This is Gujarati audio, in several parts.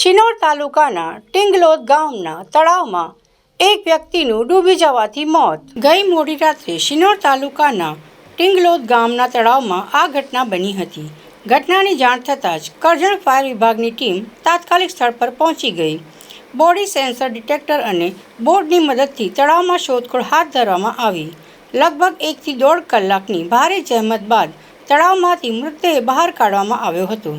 શિનોર તાલુકાના ટિંગલોદ ગામના તળાવમાં એક વ્યક્તિનું ડૂબી જવાથી મોત. ગઈ મોડી રાત્રે શિનોર તાલુકાના ટિંગલોદ ગામના તળાવમાં આ ઘટના બની હતી. ઘટનાની જાણ થતાં જ કરજણ ફાયર વિભાગની ટીમ તાત્કાલિક સ્થળ પર પહોંચી ગઈ. બોડી સેન્સર ડિટેક્ટર અને બોટની મદદથી તળાવમાં શોધખોળ હાથ ધરવામાં આવી. લગભગ 1 થી 1.5 કલાકની ભારે જહેમત બાદ તળાવમાંથી મૃતદેહ બહાર કાઢવામાં આવ્યો હતો.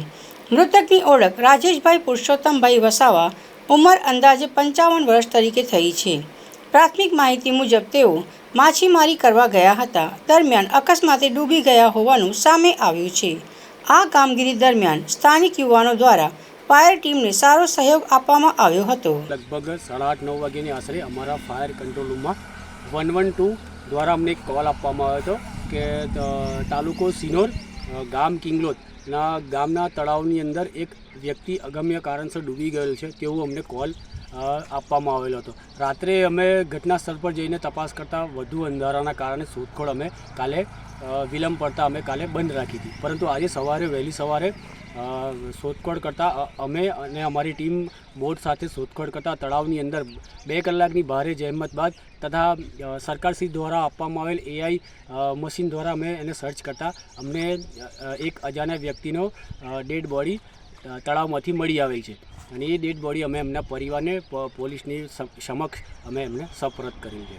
મૃતકની ઓળખ રાજેશભાઈ પુરુષોત્તમભાઈ વસાવા, ઉંમર અંદાજે 55 વર્ષ તરીકે થઈ છે. પ્રાથમિક માહિતી મુજબ તેઓ માછીમારી કરવા ગયા હતા. દરમિયાન અકસ્માતે ડૂબી ગયા હોવાનું સામે આવ્યું છે. આ કામગીરી દરમિયાન સ્થાનિક યુવાનો દ્વારા ફાયર ટીમને સારો સહયોગ આપવામાં આવ્યો હતો. લગભગ 8:30-9 વાગ્યાની આશરે અમારા ફાયર કંટ્રોલ રૂમમાં 112 દ્વારા અમને એક કોલ આપવામાં આવ્યો હતો કે તાલુકો શિનોર, ગામ કિંગલોદના ગામના તળાવની અંદર એક વ્યક્તિ અગમ્ય કારણસર ડૂબી ગયેલ છે તેવું અમને કોલ આપવામાં આવેલો હતો. રાત્રે અમે ઘટના સ્થળ પર જઈને તપાસ કરતાં વધુ અંધારાના કારણે શોધખોળ અમે કાલે વિલંબ પડતા અમે કાલે બંધ રાખી હતી. પરંતુ આજે સવારે વહેલી સવારે શોધખોળ કરતાં અમે અને અમારી ટીમ બોટ સાથે શોધખોળ કરતાં તળાવની અંદર 2 કલાકની ભારે જહેમત બાદ તથા સરકારશ્રી દ્વારા આપવામાં આવેલ AI મશીન દ્વારા અમે એને સર્ચ કરતાં અમને એક અજાણ્યા વ્યક્તિનો ડેડ બોડી તળાવમાંથી મળી આવેલ છે અને એ ડેડ બોડી અમે એમના પરિવારને પોલીસની સમક્ષ અમે એમને સપરત કરેલ છે.